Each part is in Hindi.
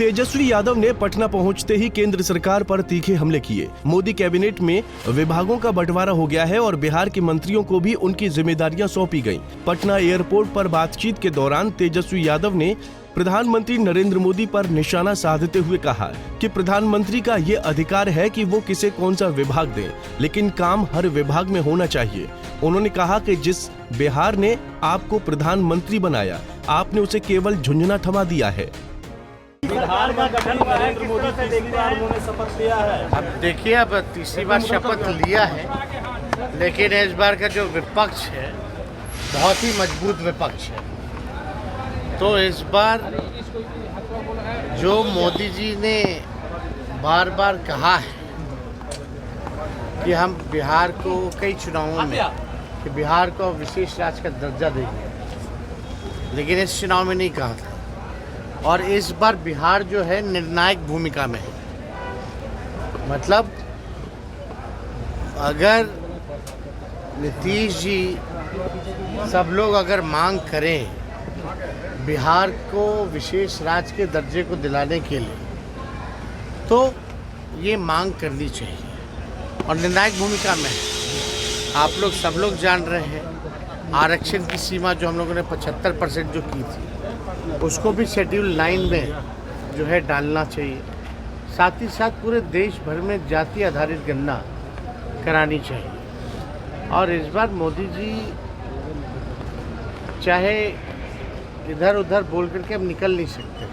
तेजस्वी यादव ने पटना पहुंचते ही केंद्र सरकार पर तीखे हमले किए। मोदी कैबिनेट में विभागों का बंटवारा हो गया है और बिहार के मंत्रियों को भी उनकी जिम्मेदारियां सौंपी गईं। पटना एयरपोर्ट पर बातचीत के दौरान तेजस्वी यादव ने प्रधानमंत्री नरेंद्र मोदी पर निशाना साधते हुए कहा कि प्रधानमंत्री का ये अधिकार है कि वो किसे कौन सा विभाग दे, लेकिन काम हर विभाग में होना चाहिए। उन्होंने कहा कि जिस बिहार ने आपको प्रधानमंत्री बनाया, आपने उसे केवल झुंझुना थमा दिया है। बिहार का गठन नरेंद्र मोदी तीसरी बार उन्होंने शपथ लिया है। अब देखिए, अब तीसरी बार शपथ लिया है, लेकिन इस बार का जो विपक्ष है बहुत ही मजबूत विपक्ष है। तो इस बार जो मोदी जी ने बार बार कहा है कि हम बिहार को कई चुनावों में कि बिहार को विशेष राज्य का दर्जा देंगे, लेकिन इस चुनाव में नहीं कहा था। और इस बार बिहार जो है निर्णायक भूमिका में है। मतलब अगर नीतीश जी सब लोग अगर मांग करें बिहार को विशेष राज्य के दर्जे को दिलाने के लिए, तो ये मांग करनी चाहिए और निर्णायक भूमिका में है। आप लोग सब लोग जान रहे हैं आरक्षण की सीमा जो हम लोगों ने 75% जो की थी, उसको भी शेड्यूल 9 में जो है डालना चाहिए। साथ ही साथ पूरे देश भर में जाति आधारित गणना करानी चाहिए। और इस बार मोदी जी चाहे इधर उधर बोल करके अब निकल नहीं सकते,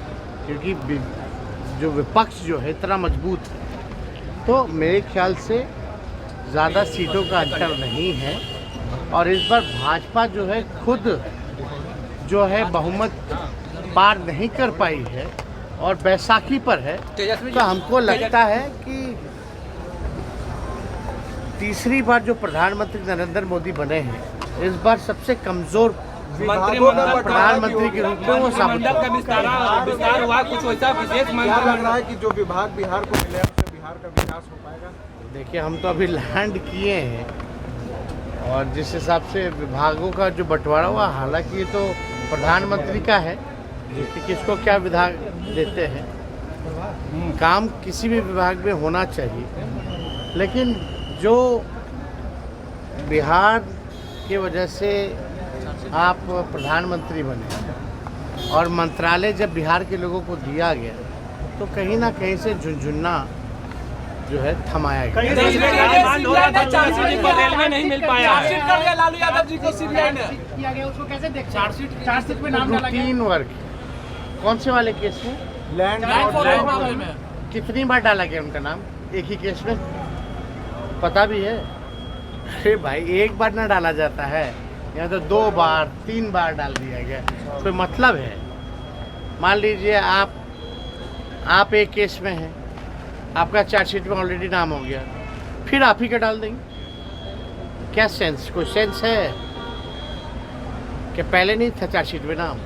क्योंकि जो विपक्ष जो है इतना मजबूत है। तो मेरे ख्याल से ज़्यादा सीटों का अंतर नहीं है। और इस बार भाजपा जो है खुद जो है बहुमत पार नहीं कर पाई है और बैसाखी पर है, तो हमको लगता है कि तीसरी बार जो प्रधानमंत्री नरेंद्र मोदी बने हैं, इस बार सबसे कमजोर प्रधानमंत्री के रूप में वो साबित विस्तार हुआ। कुछ वैसा विशेष लग रहा है कि जो विभाग बिहार को मिले उससे बिहार का विकास हो पाएगा। देखिए, हम तो अभी लैंड किए हैं और जिस हिसाब से विभागों का जो बंटवारा हुआ, हालांकि ये तो प्रधानमंत्री का है कि किसको क्या विभाग देते हैं। काम किसी भी विभाग में होना चाहिए, लेकिन जो बिहार के वजह से आप प्रधानमंत्री बने और मंत्रालय जब बिहार के लोगों को दिया गया, तो कहीं ना कहीं से झुनझुना जो है थमाया गया। रेलवे नहीं मिल पाया। लालू यादव जी को सीबीआई ने किया गया, उसको कैसे देख चार्जशीट में नाम डाला गया। 3 वर्ग कौन से वाले केस में? लैंड मामले में कितनी बार डाला गया उनका नाम एक ही केस में? पता भी है? अरे भाई, एक बार ना डाला जाता है, यहाँ तो 2 बार 3 बार डाल दिया गया। कोई मतलब है? मान लीजिए आप एक केस में हैं, आपका चार्जशीट में ऑलरेडी नाम हो गया, फिर आप ही का डाल देंगे। क्या सेंस? कोई सेंस है कि पहले नहीं था चार्जशीट में नाम?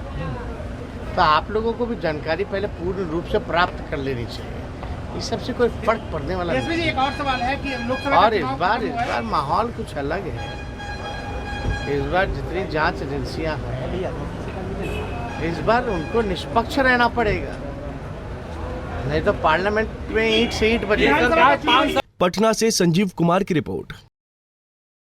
तो आप लोगों को भी जानकारी पहले पूर्ण रूप से प्राप्त कर लेनी चाहिए। इस सबसे कोई फर्क पड़ने वाला नहीं। एक और सवाल है कि लोकसभा और इस बार माहौल कुछ अलग है। इस बार जितनी जांच एजेंसियां हैं, इस बार उनको निष्पक्ष रहना पड़ेगा, नहीं तो पार्लियामेंट में ईंट से ईंट बजेगा। पटना से संजीव कुमार की रिपोर्ट।